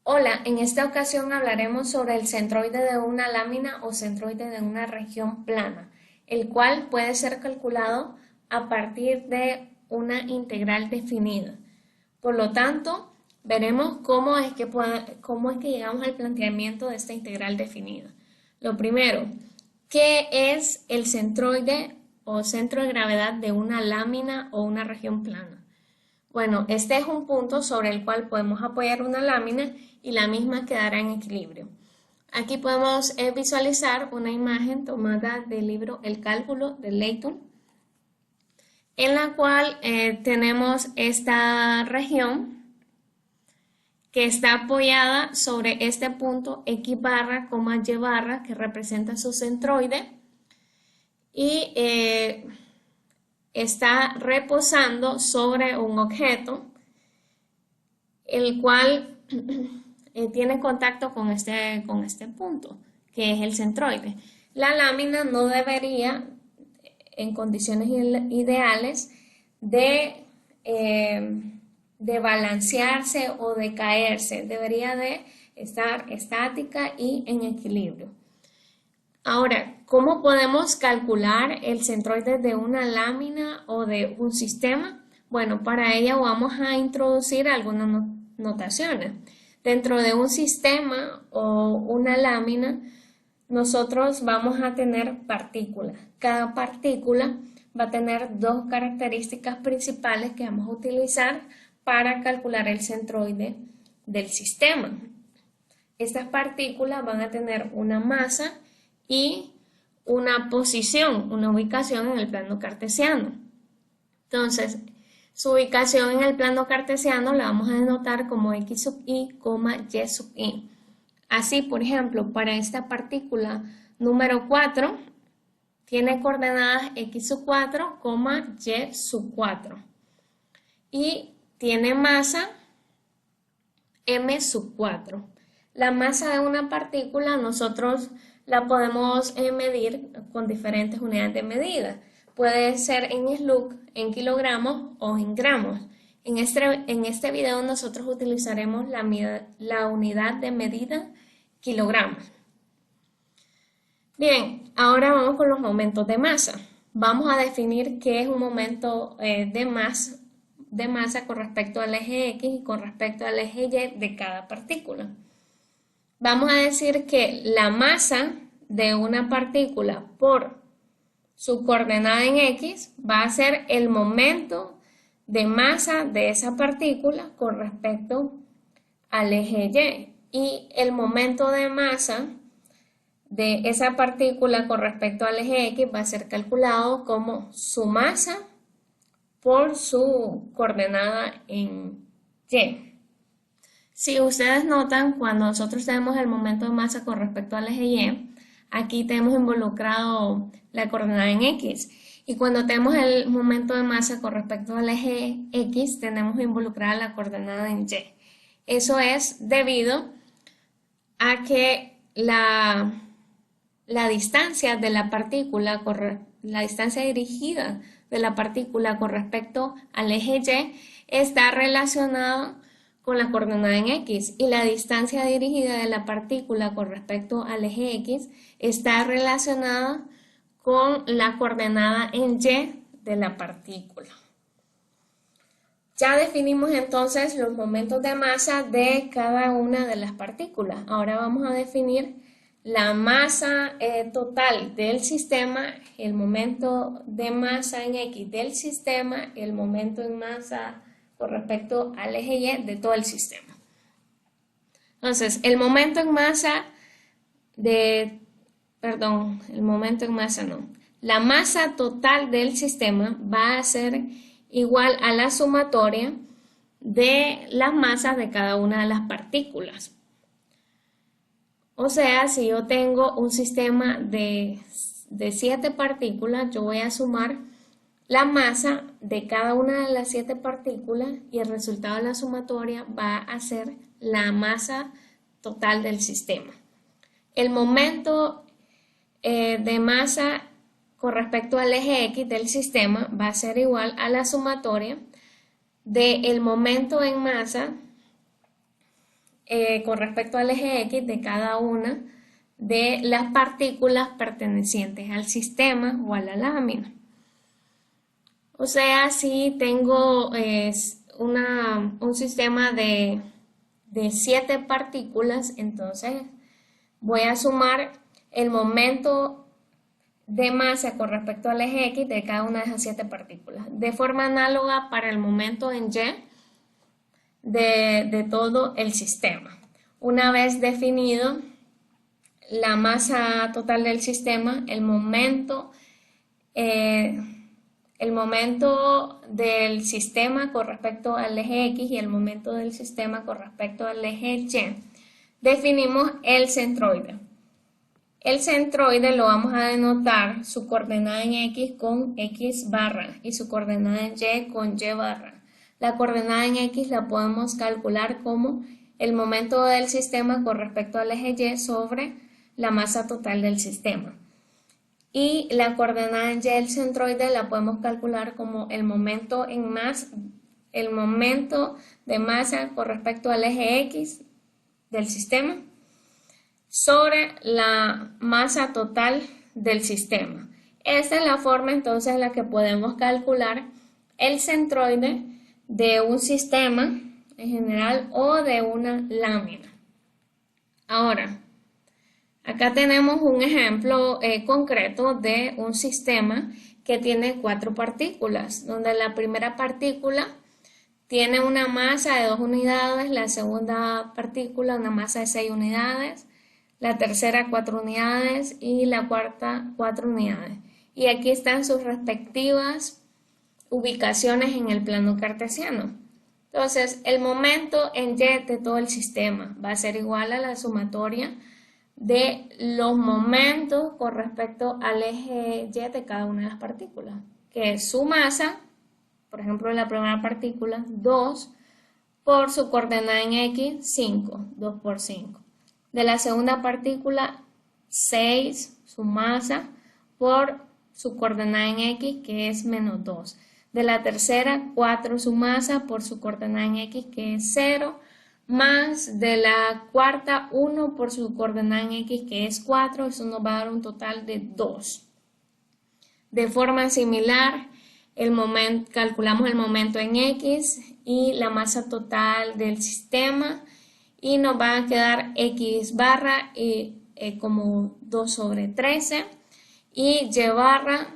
Hola, en esta ocasión hablaremos sobre el centroide de una lámina o centroide de una región plana, el cual puede ser calculado a partir de una integral definida. Por lo tanto, veremos cómo es que llegamos al planteamiento de esta integral definida. Lo primero, ¿qué es el centroide o centro de gravedad de una lámina o una región plana? Bueno, este es un punto sobre el cual podemos apoyar una lámina y la misma quedará en equilibrio. Aquí podemos visualizar una imagen tomada del libro El cálculo de Layton, en la cual tenemos esta región que está apoyada sobre este punto X barra, Y barra, que representa su centroide, y está reposando sobre un objeto, el cual tiene contacto con este punto, que es el centroide. La lámina no debería, en condiciones ideales, de balancearse o de caerse. Debería de estar estática y en equilibrio. Ahora, ¿cómo podemos calcular el centroide de una lámina o de un sistema? Bueno, para ello vamos a introducir algunas notaciones. Dentro de un sistema o una lámina, nosotros vamos a tener partículas. Cada partícula va a tener dos características principales que vamos a utilizar para calcular el centroide del sistema. Estas partículas van a tener una masa y una posición, una ubicación en el plano cartesiano. Entonces, su ubicación en el plano cartesiano la vamos a denotar como x sub y, y sub i. Así, por ejemplo, para esta partícula número 4, tiene coordenadas x sub 4, y sub 4. Y tiene masa m sub 4. La masa de una partícula nosotros la podemos medir con diferentes unidades de medida. Puede ser en Slug, en kilogramos o en gramos. En este video nosotros utilizaremos la unidad de medida kilogramos. Bien, ahora vamos con los momentos de masa. Vamos a definir qué es un momento de masa con respecto al eje X y con respecto al eje Y de cada partícula. Vamos a decir que la masa de una partícula por su coordenada en X va a ser el momento de masa de esa partícula con respecto al eje Y. Y el momento de masa de esa partícula con respecto al eje X va a ser calculado como su masa por su coordenada en Y. Si ustedes notan, cuando nosotros tenemos el momento de masa con respecto al eje Y, aquí tenemos involucrado la coordenada en X. Y cuando tenemos el momento de masa con respecto al eje X, tenemos involucrada la coordenada en Y. Eso es debido a que la distancia de la partícula, la distancia dirigida de la partícula con respecto al eje Y está relacionada con la coordenada en X, y la distancia dirigida de la partícula con respecto al eje X está relacionada con la coordenada en Y de la partícula. Ya definimos entonces los momentos de masa de cada una de las partículas. Ahora vamos a definir la masa total del sistema, el momento de masa en X del sistema, el momento en masa con respecto al eje Y de todo el sistema. Entonces, el momento en masa la masa total del sistema va a ser igual a la sumatoria de las masas de cada una de las partículas. O sea, si yo tengo un sistema de 7 partículas, yo voy a sumar la masa de cada una de las 7 partículas y el resultado de la sumatoria va a ser la masa total del sistema. El momento de masa con respecto al eje X del sistema va a ser igual a la sumatoria del momento en masa con respecto al eje X de cada una de las partículas pertenecientes al sistema o a la lámina. O sea, si tengo un sistema de 7 partículas, entonces voy a sumar el momento de masa con respecto al eje X de cada una de esas 7 partículas. De forma análoga para el momento en Y de todo el sistema. Una vez definido la masa total del sistema, el momento del sistema con respecto al eje X y el momento del sistema con respecto al eje Y, definimos el centroide. El centroide lo vamos a denotar su coordenada en X con X barra y su coordenada en Y con Y barra. La coordenada en X la podemos calcular como el momento del sistema con respecto al eje Y sobre la masa total del sistema. Y la coordenada en Y del centroide la podemos calcular como el momento de masa con respecto al eje X del sistema sobre la masa total del sistema. Esta es la forma entonces en la que podemos calcular el centroide de un sistema en general o de una lámina. Ahora, acá tenemos un ejemplo concreto de un sistema que tiene 4 partículas, donde la primera partícula tiene una masa de 2 unidades, la segunda partícula una masa de 6 unidades, la tercera 4 unidades y la cuarta 4 unidades. Y aquí están sus respectivas ubicaciones en el plano cartesiano. Entonces, el momento en Y de todo el sistema va a ser igual a la sumatoria de los momentos con respecto al eje Y de cada una de las partículas, que es su masa, por ejemplo, la primera partícula, 2 por su coordenada en X, 5, 2 por 5. De la segunda partícula, 6, su masa, por su coordenada en X, que es menos 2. De la tercera, 4, su masa, por su coordenada en X, que es 0, más de la cuarta, 1 por su coordenada en X, que es 4, eso nos va a dar un total de 2. De forma similar, calculamos el momento en X y la masa total del sistema, y nos va a quedar X barra como 2 sobre 13 y Y barra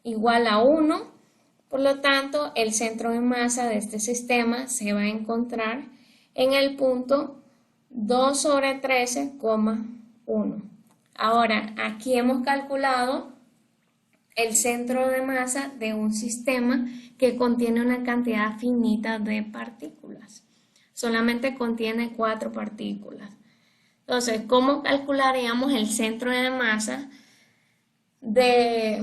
igual a 1. Por lo tanto, el centro de masa de este sistema se va a encontrar en el punto 2 sobre 13,1. Ahora, aquí hemos calculado el centro de masa de un sistema que contiene una cantidad finita de partículas. Solamente contiene 4 partículas. Entonces, ¿cómo calcularíamos el centro de masa de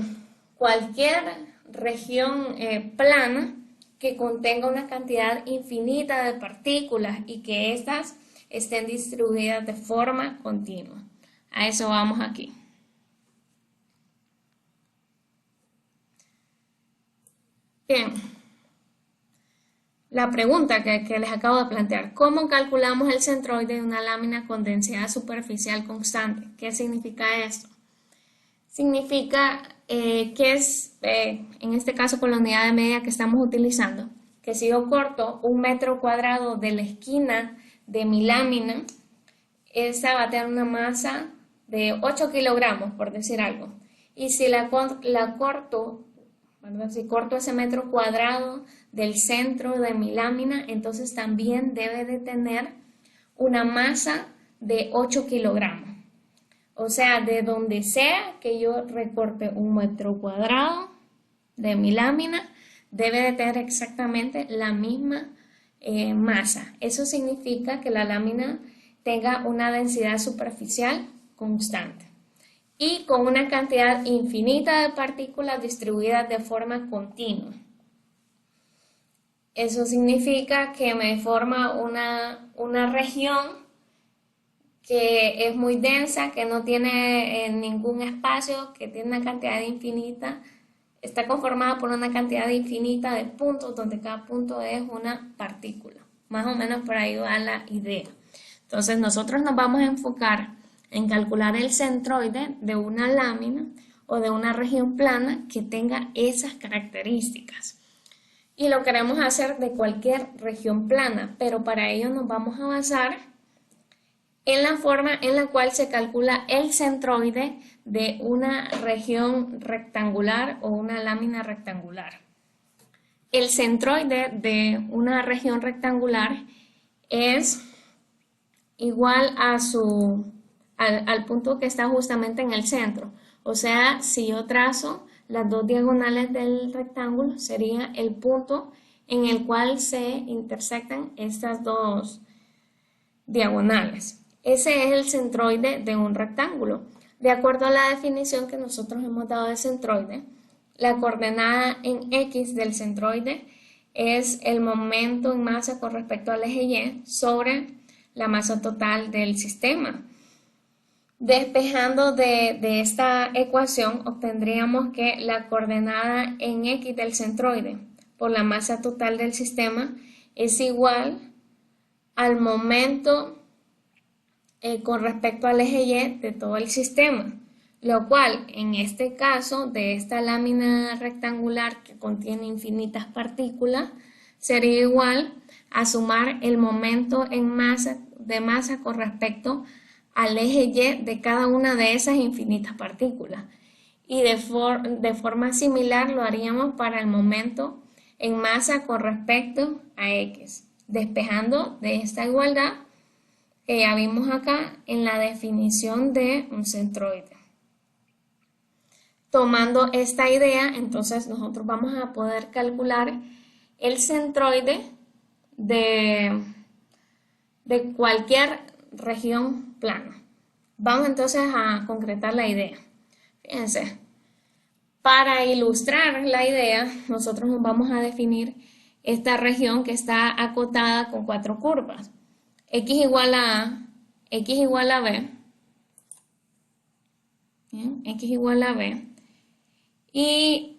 cualquier región plana que contenga una cantidad infinita de partículas y que éstas estén distribuidas de forma continua? A eso vamos aquí. Bien, la pregunta que les acabo de plantear: ¿cómo calculamos el centroide de una lámina con densidad superficial constante? ¿Qué significa esto? Significa que es, en este caso con la unidad de medida que estamos utilizando, que si yo corto 1 metro cuadrado de la esquina de mi lámina, esa va a tener una masa de 8 kilogramos, por decir algo. Y si la corto, ¿verdad? Si corto ese metro cuadrado del centro de mi lámina, entonces también debe de tener una masa de 8 kilogramos. O sea, de donde sea que yo recorte 1 metro cuadrado de mi lámina, debe de tener exactamente la misma masa. Eso significa que la lámina tenga una densidad superficial constante y con una cantidad infinita de partículas distribuidas de forma continua. Eso significa que me forma una región que es muy densa, que no tiene ningún espacio, que tiene una cantidad infinita, está conformada por una cantidad infinita de puntos, donde cada punto es una partícula. Más o menos por ahí va la idea. Entonces nosotros nos vamos a enfocar en calcular el centroide de una lámina o de una región plana que tenga esas características. Y lo queremos hacer de cualquier región plana, pero para ello nos vamos a basar en la forma en la cual se calcula el centroide de una región rectangular o una lámina rectangular. El centroide de una región rectangular es igual al punto que está justamente en el centro. O sea, si yo trazo las dos diagonales del rectángulo, sería el punto en el cual se intersectan estas dos diagonales. Ese es el centroide de un rectángulo. De acuerdo a la definición que nosotros hemos dado de centroide, la coordenada en X del centroide es el momento en masa con respecto al eje Y sobre la masa total del sistema. Despejando de esta ecuación, obtendríamos que la coordenada en X del centroide por la masa total del sistema es igual al momento con respecto al eje Y de todo el sistema, lo cual en este caso de esta lámina rectangular que contiene infinitas partículas sería igual a sumar el momento en masa con respecto al eje Y de cada una de esas infinitas partículas. Y de forma similar lo haríamos para el momento en masa con respecto a X, despejando de esta igualdad que ya vimos acá en la definición de un centroide. Tomando esta idea, entonces nosotros vamos a poder calcular el centroide de cualquier región plana. Vamos entonces a concretar la idea. Fíjense, para ilustrar la idea, nosotros nos vamos a definir esta región que está acotada con 4 curvas. X igual a A, X igual a B, ¿bien? X igual a B, y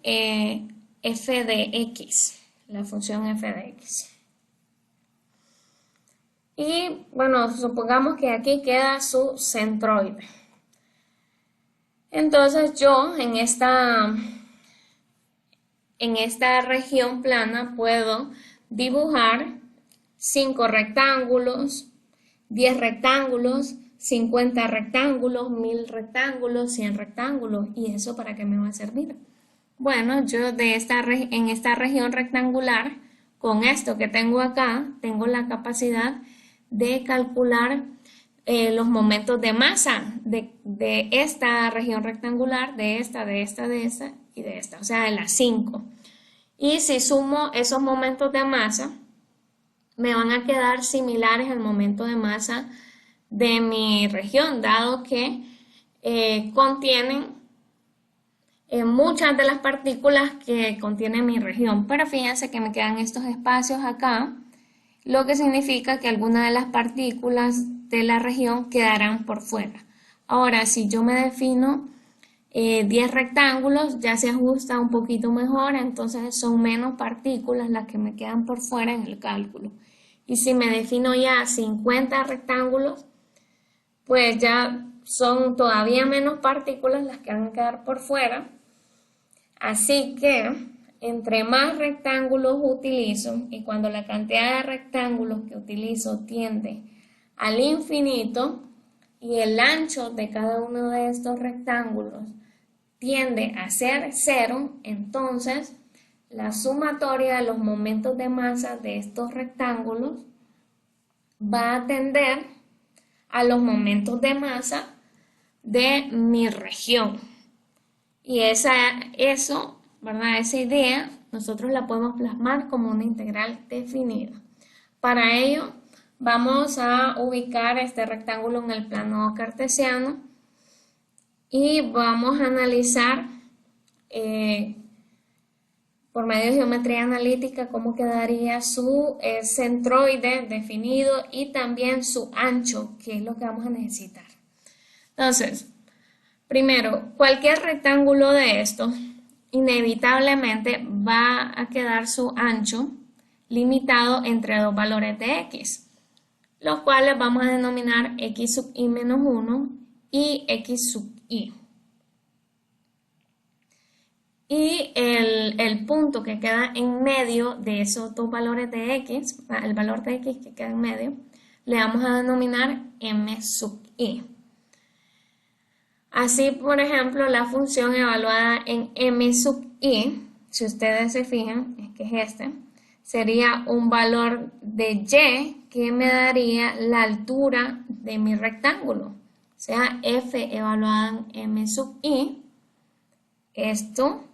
f de x, la función f de x. Y bueno, supongamos que aquí queda su centroide. Entonces yo en esta región plana puedo dibujar 5 rectángulos, 10 rectángulos, 50 rectángulos, 1000 rectángulos, 100 rectángulos. ¿Y eso para qué me va a servir? Bueno, yo en esta región rectangular, con esto que tengo acá, tengo la capacidad de calcular los momentos de masa de esta región rectangular, de esta y de esta, o sea, de las 5. Y si sumo esos momentos de masa, me van a quedar similares al momento de masa de mi región, dado que contienen muchas de las partículas que contiene mi región. Pero fíjense que me quedan estos espacios acá, lo que significa que algunas de las partículas de la región quedarán por fuera. Ahora, si yo me defino 10 rectángulos, ya se ajusta un poquito mejor, entonces son menos partículas las que me quedan por fuera en el cálculo. Y si me defino ya 50 rectángulos, pues ya son todavía menos partículas las que van a quedar por fuera. Así que entre más rectángulos utilizo, y cuando la cantidad de rectángulos que utilizo tiende al infinito y el ancho de cada uno de estos rectángulos tiende a ser 0, entonces la sumatoria de los momentos de masa de estos rectángulos va a tender a los momentos de masa de mi región. Y esa idea nosotros la podemos plasmar como una integral definida. Para ello vamos a ubicar este rectángulo en el plano cartesiano y vamos a analizar por medio de geometría analítica cómo quedaría su centroide definido y también su ancho, que es lo que vamos a necesitar. Entonces, primero, cualquier rectángulo de estos inevitablemente va a quedar su ancho limitado entre dos valores de x. los cuales vamos a denominar x sub i menos 1 y x sub i. Y el punto que queda en medio de esos dos valores de x, el valor de x que queda en medio, le vamos a denominar m sub i. Así, por ejemplo, la función evaluada en m sub i, si ustedes se fijan, es que es sería un valor de y que me daría la altura de mi rectángulo. O sea, f evaluada en m sub i, esto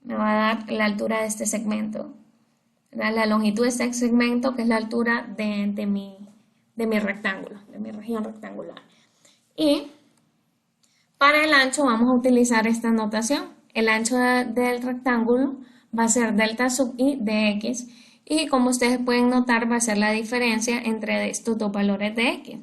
me va a dar la altura de este segmento, la longitud de este segmento, que es la altura de mi rectángulo, de mi región rectangular. Y para el ancho vamos a utilizar esta notación. El ancho del rectángulo va a ser delta sub i de x, y como ustedes pueden notar va a ser la diferencia entre estos dos valores de x.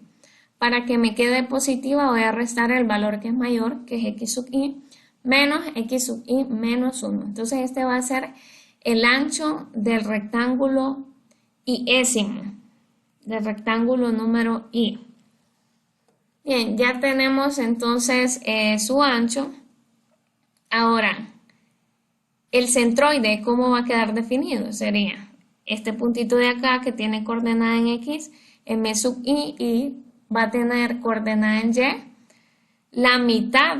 Para que me quede positiva voy a restar el valor que es mayor, que es x sub i, menos x sub i menos 1. Entonces este va a ser el ancho del rectángulo iésimo, del rectángulo número i. Bien, ya tenemos entonces su ancho. Ahora, el centroide, ¿cómo va a quedar definido? Sería este puntito de acá que tiene coordenada en x, m sub i, y va a tener coordenada en y. La mitad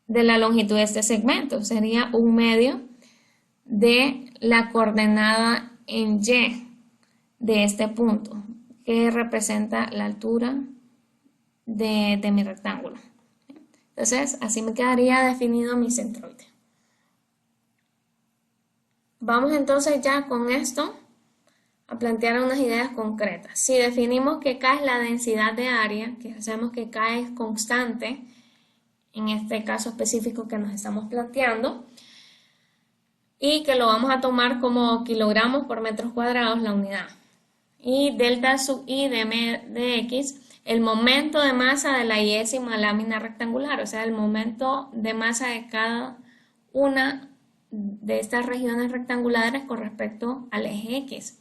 de la longitud de este segmento sería un medio de la coordenada en y de este punto, que representa la altura de mi rectángulo. Entonces, así me quedaría definido mi centroide. Vamos entonces ya con esto a plantear unas ideas concretas. Si definimos que K es la densidad de área, que sabemos que K es constante, en este caso específico que nos estamos planteando, y que lo vamos a tomar como kilogramos por metros cuadrados la unidad. Y delta sub i de x, el momento de masa de la iésima lámina rectangular, o sea, el momento de masa de cada una de estas regiones rectangulares con respecto al eje x.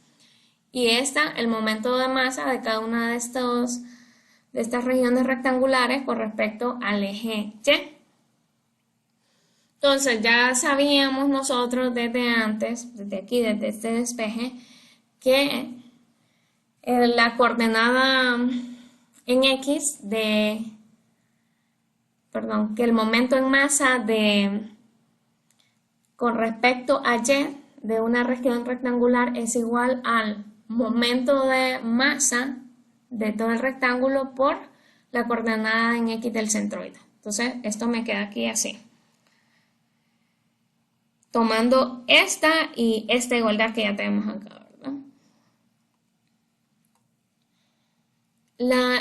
Y el momento de masa de cada una de estas regiones rectangulares con respecto al eje y. Entonces ya sabíamos nosotros desde antes, desde aquí, desde este despeje, que la coordenada en x que el momento en masa con respecto a y de una región rectangular es igual al momento de masa de todo el rectángulo por la coordenada en x del centroide. Entonces esto me queda aquí así. Tomando esta y esta igualdad que ya tenemos acá, ¿verdad?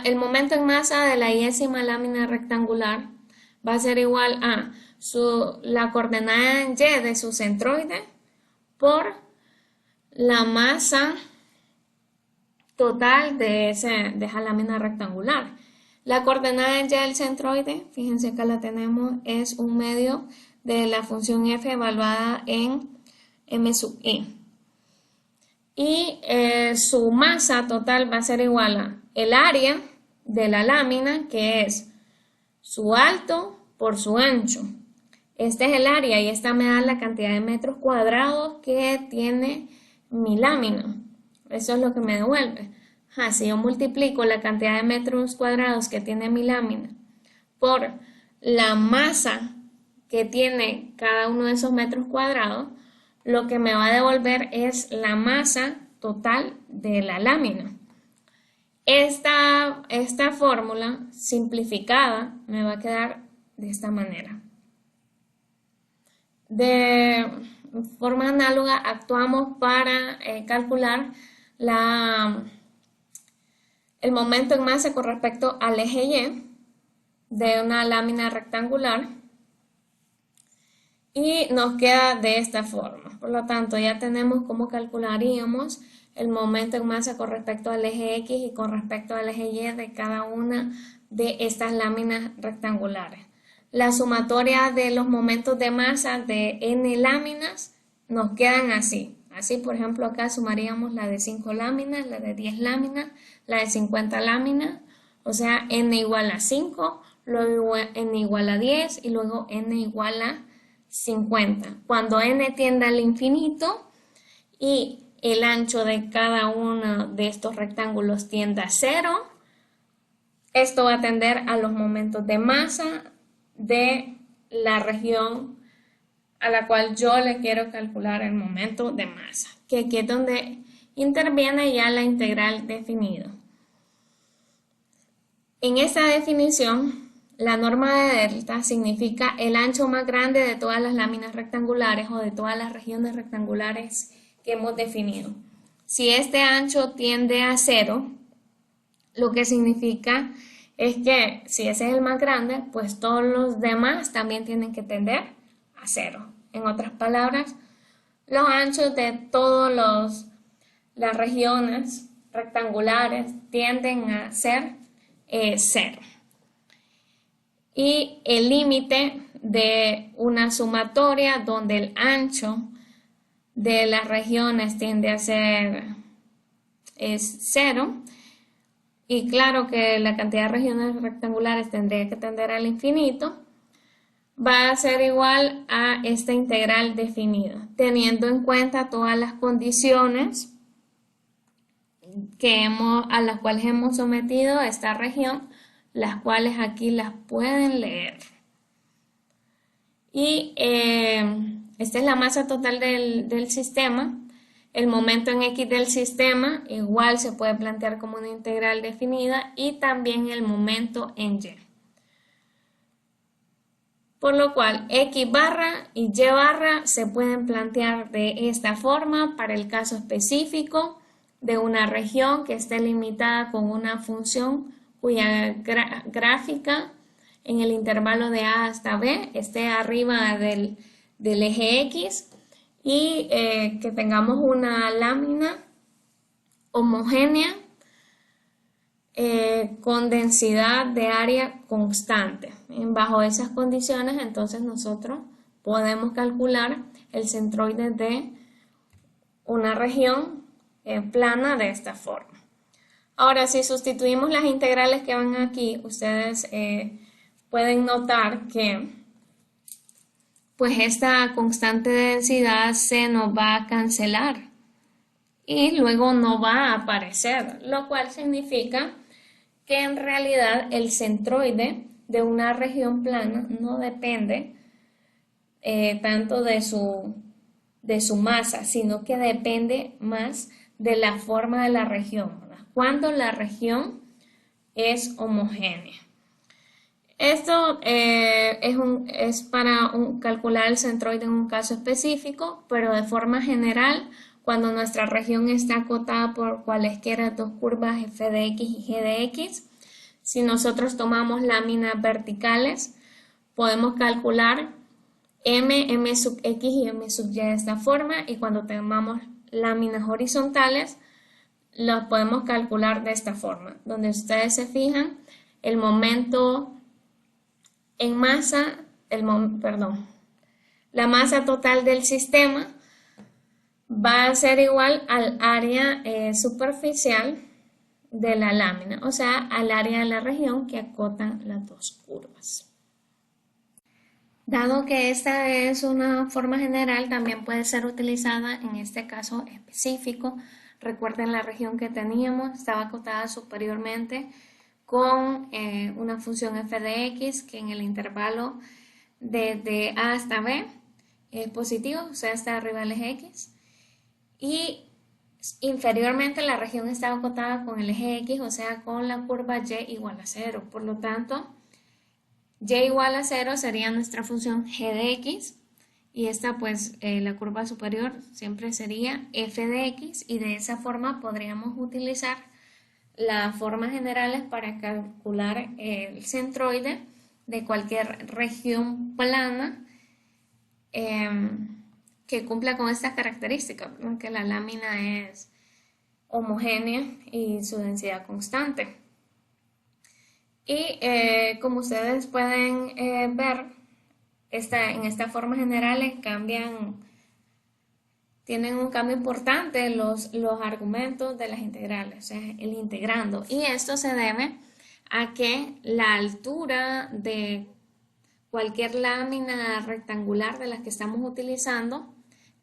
El momento en masa de la iésima lámina rectangular va a ser igual a la coordenada en y de su centroide por la masa total de esa lámina rectangular. La coordenada en y del centroide, fíjense acá la tenemos, es un medio de la función f evaluada en m sub i. Y su masa total va a ser igual a el área de la lámina, que es su alto por su ancho. Este es el área y esta me da la cantidad de metros cuadrados que tiene mi lámina. Eso es lo que me devuelve. Si yo multiplico la cantidad de metros cuadrados que tiene mi lámina por la masa que tiene cada uno de esos metros cuadrados, lo que me va a devolver es la masa total de la lámina. Esta fórmula simplificada me va a quedar de esta manera. De forma análoga actuamos para calcular el momento en masa con respecto al eje Y de una lámina rectangular y nos queda de esta forma. Por lo tanto, ya tenemos cómo calcularíamos el momento en masa con respecto al eje X y con respecto al eje Y de cada una de estas láminas rectangulares. La sumatoria de los momentos de masa de n láminas nos quedan así. Así, por ejemplo, acá sumaríamos la de 5 láminas, la de 10 láminas, la de 50 láminas, o sea, n igual a 5, luego n igual a 10 y luego n igual a 50. Cuando n tiende al infinito y el ancho de cada uno de estos rectángulos tiende a 0, esto va a tender a los momentos de masa de la región a la cual yo le quiero calcular el momento de masa, que aquí es donde interviene ya la integral definida. En esta definición, la norma de delta significa el ancho más grande de todas las láminas rectangulares o de todas las regiones rectangulares que hemos definido. Si este ancho tiende a 0, lo que significa es que si ese es el más grande, pues todos los demás también tienen que tender a 0. En otras palabras, los anchos de todas las regiones rectangulares tienden a ser 0. Y el límite de una sumatoria donde el ancho de las regiones tiende a ser 0, y claro que la cantidad de regiones rectangulares tendría que tender al infinito, va a ser igual a esta integral definida, teniendo en cuenta todas las condiciones a las cuales hemos sometido a esta región, las cuales aquí las pueden leer. Y esta es la masa total del sistema. El momento en X del sistema igual se puede plantear como una integral definida, y también el momento en Y. Por lo cual, X barra y Y barra se pueden plantear de esta forma para el caso específico de una región que esté limitada con una función cuya gráfica en el intervalo de A hasta B esté arriba del eje X, y que tengamos una lámina homogénea con densidad de área constante. Bajo esas condiciones, entonces nosotros podemos calcular el centroide de una región plana de esta forma. Ahora, si sustituimos las integrales que van aquí, ustedes pueden notar que pues esta constante de densidad se nos va a cancelar y luego no va a aparecer, lo cual significa que en realidad el centroide de una región plana no depende tanto de su masa, sino que depende más de la forma de la región, ¿verdad? Cuando la región es homogénea. Esto es para calcular el centroide en un caso específico, pero de forma general, cuando nuestra región está acotada por cualesquiera dos curvas f de x y g de x, si nosotros tomamos láminas verticales, podemos calcular m sub x y m sub y de esta forma, y cuando tomamos láminas horizontales, los podemos calcular de esta forma, donde ustedes se fijan, el momento en masa, la masa total del sistema va a ser igual al área superficial de la lámina, o sea, al área de la región que acotan las dos curvas. Dado que esta es una forma general, también puede ser utilizada en este caso específico. Recuerden la región que teníamos, estaba acotada superiormente con una función f de x que en el intervalo de A hasta B es positivo, o sea, está arriba del eje x, y inferiormente la región estaba acotada con el eje x, o sea, con la curva y igual a 0. Por lo tanto, y igual a 0 sería nuestra función g de x, y esta pues la curva superior siempre sería f de x, y de esa forma podríamos utilizar las formas generales para calcular el centroide de cualquier región plana que cumpla con estas características, que la lámina es homogénea y su densidad constante. Y como ustedes pueden ver, en estas formas generales cambian tienen un cambio importante los argumentos de las integrales, o sea, el integrando. Y esto se debe a que la altura de cualquier lámina rectangular de las que estamos utilizando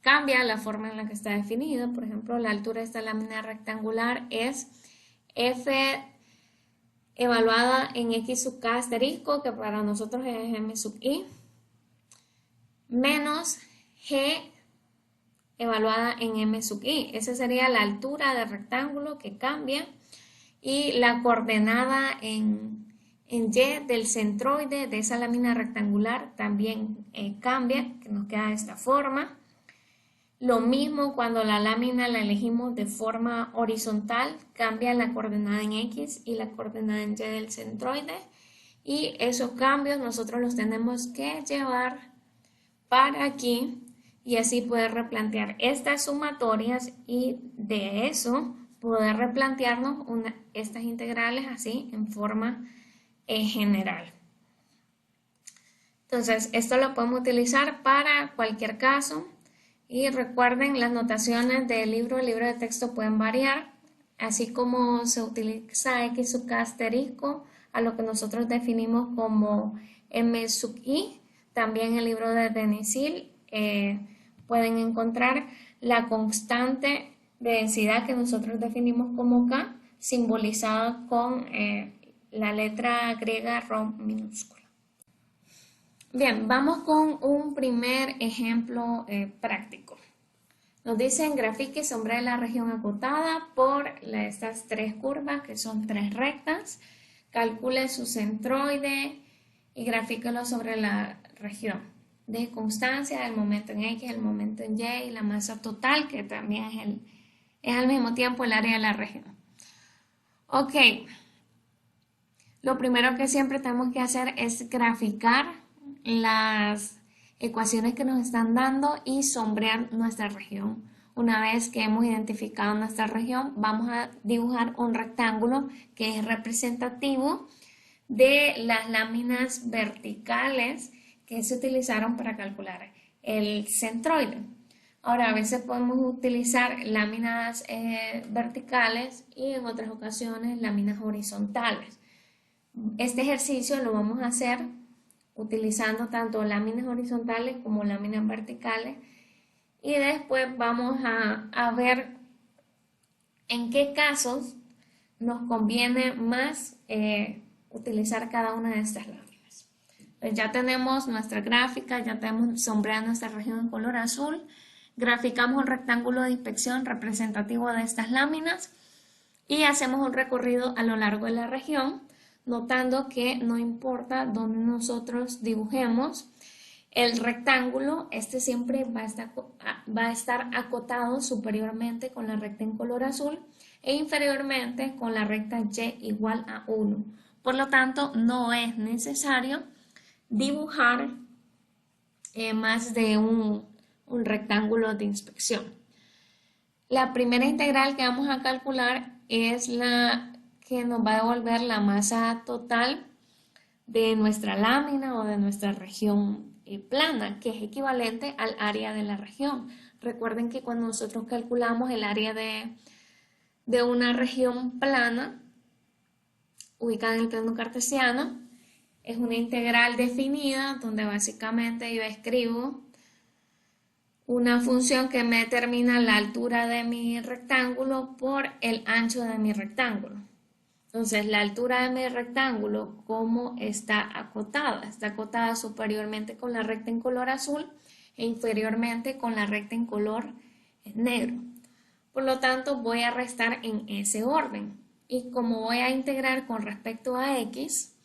cambia la forma en la que está definida. Por ejemplo, la altura de esta lámina rectangular es f evaluada en x sub k asterisco, que para nosotros es m sub i, menos g evaluada en m sub i. Esa sería la altura del rectángulo que cambia, y la coordenada en y del centroide de esa lámina rectangular también cambia, que nos queda de esta forma. Lo mismo cuando la lámina la elegimos de forma horizontal, cambia la coordenada en x y la coordenada en y del centroide, y esos cambios nosotros los tenemos que llevar para aquí y así poder replantear estas sumatorias, y de eso poder replantearnos estas integrales así en forma general. Entonces, esto lo podemos utilizar para cualquier caso, y recuerden, las notaciones del libro, el libro de texto pueden variar, así como se utiliza x sub k asterisco a lo que nosotros definimos como m sub i. También en el libro de Denisil pueden encontrar la constante de densidad que nosotros definimos como k, simbolizada con la letra griega ρ minúscula. Bien, vamos con un primer ejemplo práctico. Nos dicen grafique y sombree la región acotada por estas tres curvas, que son tres rectas. Calcule su centroide y grafíquelo sobre la región. Deje constancia del momento en X, el momento en Y y la masa total, que también es al mismo tiempo el área de la región. Ok. Lo primero que siempre tenemos que hacer es graficar las ecuaciones que nos están dando y sombrear nuestra región. Una vez que hemos identificado nuestra región, vamos a dibujar un rectángulo que es representativo de las láminas verticales que se utilizaron para calcular el centroide. Ahora, a veces podemos utilizar láminas verticales y en otras ocasiones láminas horizontales. Este ejercicio lo vamos a hacer utilizando tanto láminas horizontales como láminas verticales, y después vamos a ver en qué casos nos conviene más utilizar cada una de estas láminas. Pues ya tenemos nuestra gráfica, ya tenemos sombreada nuestra región en color azul, graficamos un rectángulo de inspección representativo de estas láminas y hacemos un recorrido a lo largo de la región, notando que no importa dónde nosotros dibujemos el rectángulo, este siempre va a estar acotado superiormente con la recta en color azul e inferiormente con la recta y igual a 1. Por lo tanto, no es necesario dibujar más de un rectángulo de inspección. La primera integral que vamos a calcular es la que nos va a devolver la masa total de nuestra lámina o de nuestra región plana, que es equivalente al área de la región. Recuerden que cuando nosotros calculamos el área de una región plana ubicada en el plano cartesiano, es una integral definida donde básicamente yo escribo una función que me determina la altura de mi rectángulo por el ancho de mi rectángulo. Entonces, la altura de mi rectángulo, ¿cómo está acotada? Está acotada superiormente con la recta en color azul e inferiormente con la recta en color negro. Por lo tanto, voy a restar en ese orden. Y como voy a integrar con respecto a x,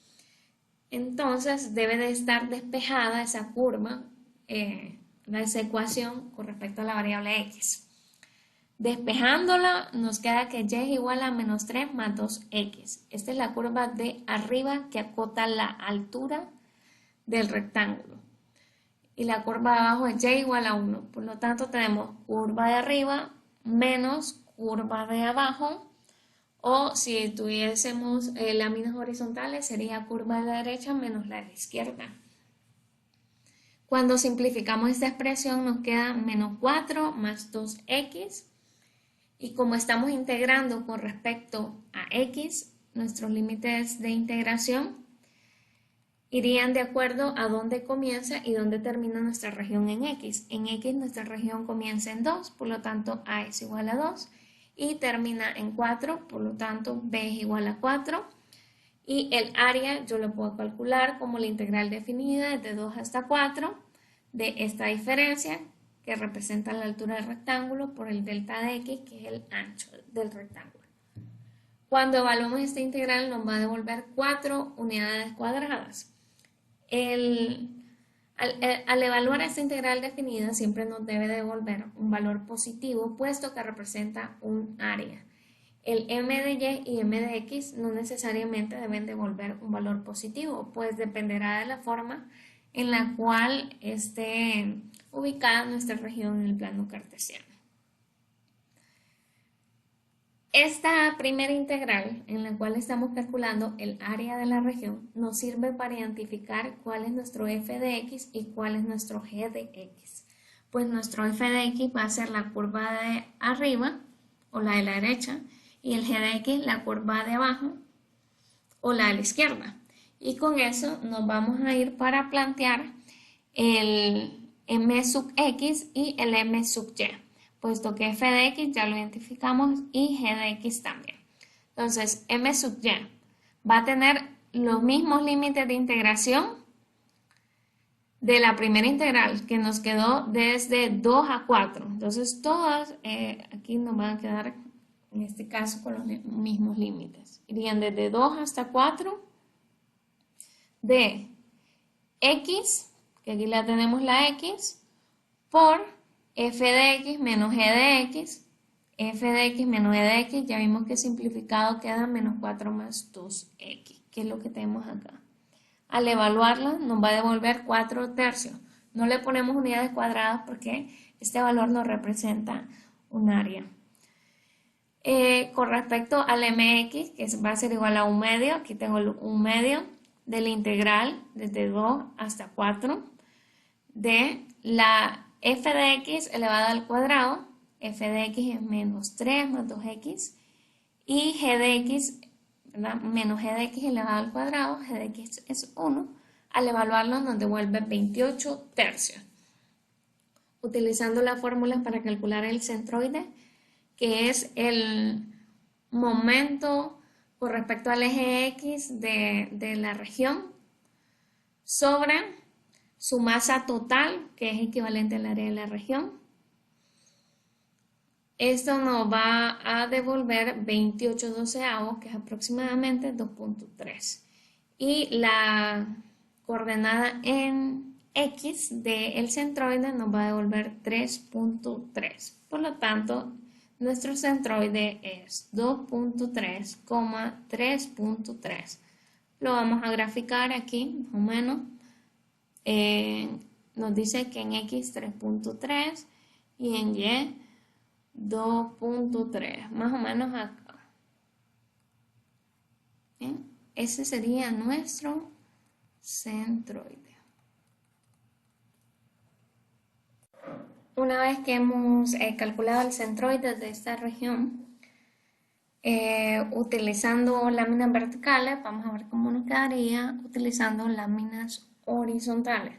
entonces debe de estar despejada esa curva, esa ecuación con respecto a la variable x. Despejándola, nos queda que y es igual a menos 3 más 2x. Esta es la curva de arriba que acota la altura del rectángulo. Y la curva de abajo es y igual a 1. Por lo tanto, tenemos curva de arriba menos curva de abajo. O si tuviésemos láminas horizontales, sería curva de la derecha menos la de la izquierda. Cuando simplificamos esta expresión nos queda menos 4 más 2x, y como estamos integrando con respecto a x, nuestros límites de integración irían de acuerdo a dónde comienza y dónde termina nuestra región en x. En x nuestra región comienza en 2, por lo tanto a es igual a 2, y termina en 4, por lo tanto b es igual a 4. Y el área yo lo puedo calcular como la integral definida desde 2 hasta 4 de esta diferencia, que representa la altura del rectángulo por el delta de x, que es el ancho del rectángulo. Cuando evaluamos esta integral nos va a devolver 4 unidades cuadradas. Al evaluar esta integral definida siempre nos debe devolver un valor positivo, puesto que representa un área. El m de y y m de x no necesariamente deben devolver un valor positivo, pues dependerá de la forma en la cual esté ubicada nuestra región en el plano cartesiano. Esta primera integral, en la cual estamos calculando el área de la región, nos sirve para identificar cuál es nuestro f de x y cuál es nuestro g de x. Pues nuestro f de x va a ser la curva de arriba, o la de la derecha, y el g de x la curva de abajo, o la de la izquierda. Y con eso nos vamos a ir para plantear el m sub x y el m sub y, puesto que f de x ya lo identificamos y g de x también. Entonces, m sub y va a tener los mismos límites de integración de la primera integral, que nos quedó desde 2 a 4. Entonces, todas aquí nos van a quedar, en este caso, con los mismos límites. Irían desde 2 hasta 4 de x, que aquí la tenemos la x, por f de x menos g de x, f de x menos g de x, ya vimos que simplificado queda menos 4 más 2x, que es lo que tenemos acá. Al evaluarla nos va a devolver 4 tercios. No le ponemos unidades cuadradas porque este valor nos representa un área. Con respecto al mx, que va a ser igual a 1 medio, aquí tengo el 1 medio de la integral desde 2 hasta 4 de la f de x elevado al cuadrado. F de x es menos 3 más 2x, y g de x, ¿verdad?, menos g de x elevado al cuadrado, g de x es 1. Al evaluarlo nos devuelve 28 tercios. Utilizando la fórmula para calcular el centroide, que es el momento con respecto al eje X de la región sobre su masa total, que es equivalente al área de la región. Esto nos va a devolver 28 doceavos, que es aproximadamente 2.3. Y la coordenada en X del centroide nos va a devolver 3.3. Por lo tanto, nuestro centroide es 2.3, 3.3. Lo vamos a graficar aquí, más o menos. Nos dice que en X 3.3 y en Y 2.3, más o menos acá. ¿Bien? Ese sería nuestro centroide. Una vez que hemos calculado el centroide de esta región, utilizando láminas verticales, vamos a ver cómo nos quedaría utilizando láminas horizontales.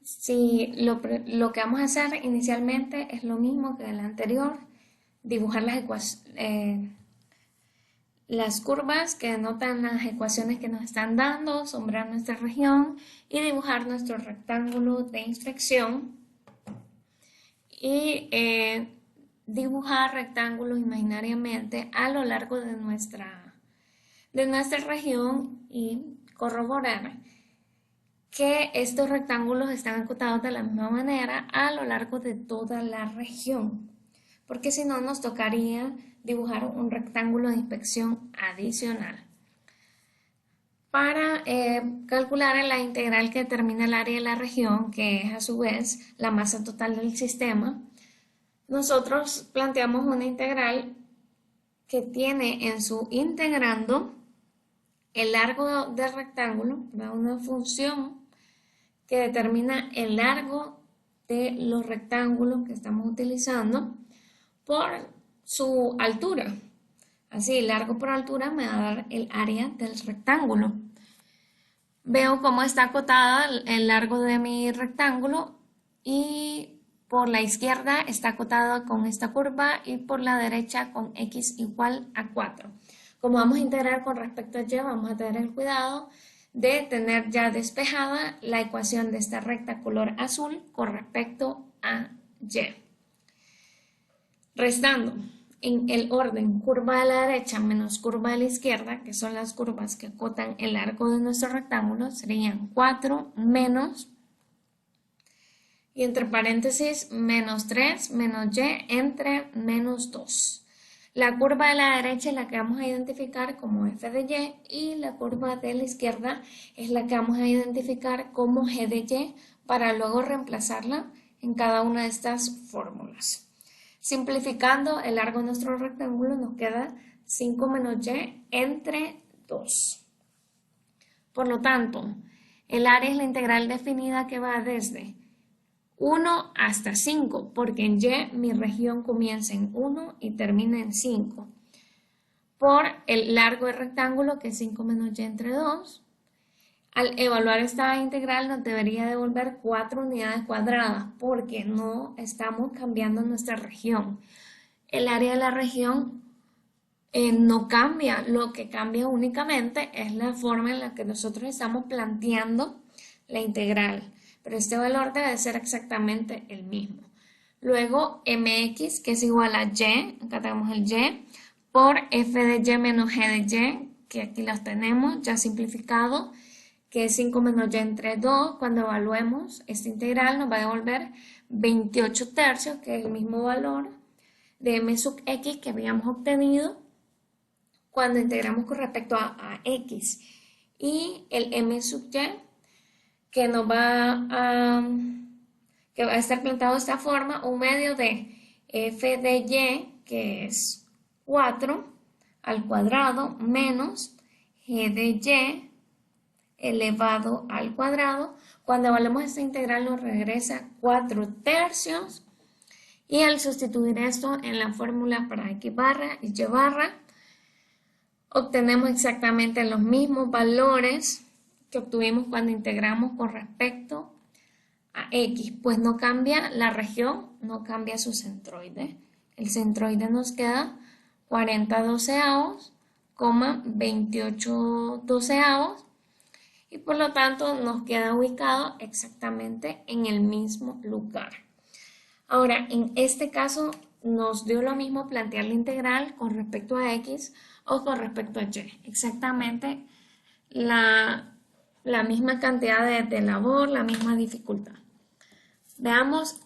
Si lo que vamos a hacer inicialmente es lo mismo que el anterior, dibujar las curvas que denotan las ecuaciones que nos están dando, sombrear nuestra región y dibujar nuestro rectángulo de inspección. Y dibujar rectángulos imaginariamente a lo largo de nuestra región y corroborar que estos rectángulos están acotados de la misma manera a lo largo de toda la región, porque si no nos tocaría dibujar un rectángulo de inspección adicional. Para calcular la integral que determina el área de la región, que es a su vez la masa total del sistema, nosotros planteamos una integral que tiene en su integrando el largo del rectángulo, una función que determina el largo de los rectángulos que estamos utilizando por su altura. Así, largo por altura me va a dar el área del rectángulo. Veo cómo está acotada el largo de mi rectángulo y por la izquierda está acotada con esta curva y por la derecha con x igual a 4. Como vamos a integrar con respecto a y, vamos a tener el cuidado de tener ya despejada la ecuación de esta recta color azul con respecto a y. Restando en el orden curva a la derecha menos curva a la izquierda, que son las curvas que acotan el largo de nuestro rectángulo, serían 4 menos, y entre paréntesis, menos 3 menos y entre menos 2. La curva de la derecha es la que vamos a identificar como f de y la curva de la izquierda es la que vamos a identificar como g de y para luego reemplazarla en cada una de estas fórmulas. Simplificando el largo de nuestro rectángulo nos queda 5 menos y entre 2. Por lo tanto, el área es la integral definida que va desde 1 hasta 5, porque en y mi región comienza en 1 y termina en 5. Por el largo del rectángulo, que es 5 menos y entre 2. Al evaluar esta integral nos debería devolver 4 unidades cuadradas, porque no estamos cambiando nuestra región. El área de la región no cambia, lo que cambia únicamente es la forma en la que nosotros estamos planteando la integral. Pero este valor debe ser exactamente el mismo. Luego mx, que es igual a y, acá tenemos el y, por f de y menos g de y, que aquí los tenemos ya simplificado, que es 5 menos y entre 2. Cuando evaluemos esta integral nos va a devolver 28 tercios, que es el mismo valor de m sub x que habíamos obtenido cuando integramos con respecto a x. Y el m sub y, que va a estar planteado de esta forma, un medio de f de y, que es 4 al cuadrado, menos g de y elevado al cuadrado. Cuando evaluemos esta integral nos regresa 4 tercios, y al sustituir esto en la fórmula para x barra y y barra, obtenemos exactamente los mismos valores que obtuvimos cuando integramos con respecto a x, pues no cambia la región, no cambia su centroide. El centroide nos queda 40 doceavos, 28 doceavos, y por lo tanto nos queda ubicado exactamente en el mismo lugar. Ahora, en este caso nos dio lo mismo plantear la integral con respecto a x o con respecto a y. Exactamente la misma cantidad de labor, la misma dificultad. Veamos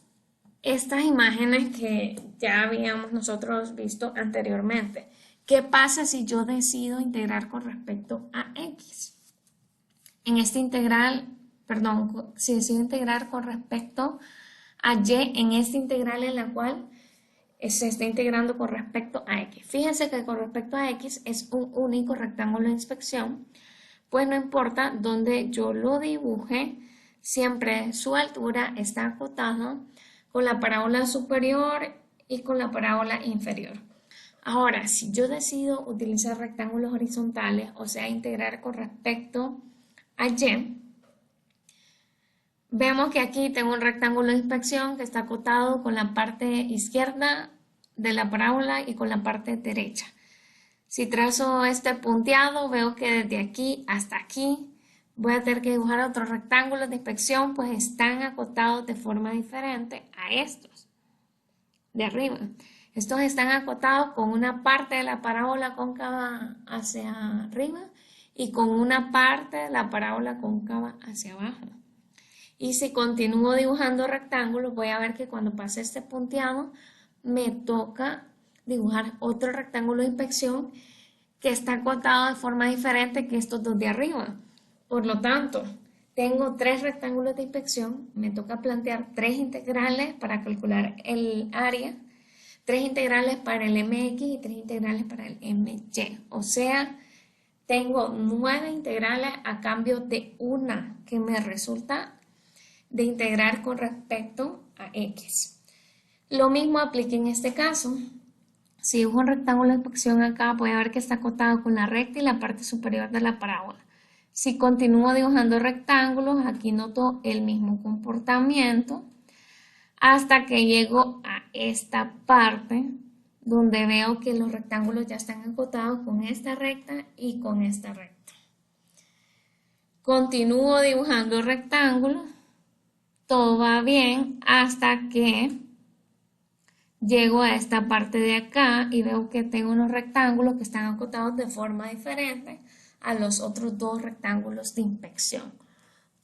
estas imágenes que ya habíamos nosotros visto anteriormente. ¿Qué pasa si yo decido integrar con respecto a x? En esta integral, perdón, si decido integrar con respecto a y, en esta integral en la cual se está integrando con respecto a x. Fíjense que con respecto a x es un único rectángulo de inspección, pues no importa dónde yo lo dibuje, siempre su altura está acotada con la parábola superior y con la parábola inferior. Ahora, si yo decido utilizar rectángulos horizontales, o sea, integrar con respecto a y, vemos que aquí tengo un rectángulo de inspección que está acotado con la parte izquierda de la parábola y con la parte derecha. Si trazo este punteado, veo que desde aquí hasta aquí voy a tener que dibujar otros rectángulos de inspección, pues están acotados de forma diferente a estos de arriba. Estos están acotados con una parte de la parábola cóncava hacia arriba y con una parte de la parábola cóncava hacia abajo. Y si continúo dibujando rectángulos, voy a ver que cuando pase este punteado, me toca dibujar otro rectángulo de inspección que está acotado de forma diferente que estos dos de arriba. Por lo tanto, tengo 3 rectángulos de inspección, me toca plantear 3 integrales para calcular el área, 3 integrales para el mx y 3 integrales para el my. O sea, tengo 9 integrales a cambio de una que me resulta de integrar con respecto a X. Lo mismo aplica en este caso. Si dibujo un rectángulo de inspección acá, puede ver que está acotado con la recta y la parte superior de la parábola. Si continúo dibujando rectángulos, aquí noto el mismo comportamiento hasta que llego a esta parte donde veo que los rectángulos ya están acotados con esta recta y con esta recta. Continúo dibujando rectángulos, todo va bien hasta que llego a esta parte de acá y veo que tengo unos rectángulos que están acotados de forma diferente a los otros dos rectángulos de inspección.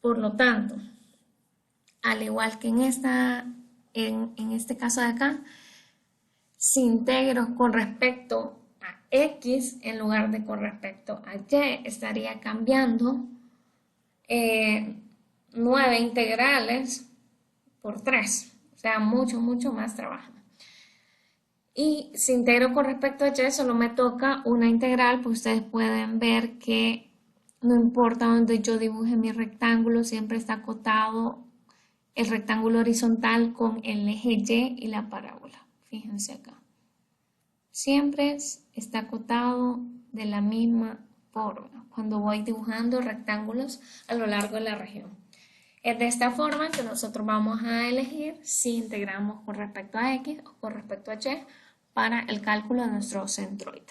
Por lo tanto, al igual que en este caso de acá, si integro con respecto a X en lugar de con respecto a Y, estaría cambiando 9 integrales por 3, o sea, mucho más trabajo. Y si integro con respecto a Y, solo me toca una integral, pues ustedes pueden ver que no importa donde yo dibuje mi rectángulo, siempre está acotado el rectángulo horizontal con el eje Y y la parábola. Fíjense acá. Siempre está acotado de la misma forma cuando voy dibujando rectángulos a lo largo de la región. Es de esta forma que nosotros vamos a elegir si integramos con respecto a X o con respecto a Y para el cálculo de nuestro centroide.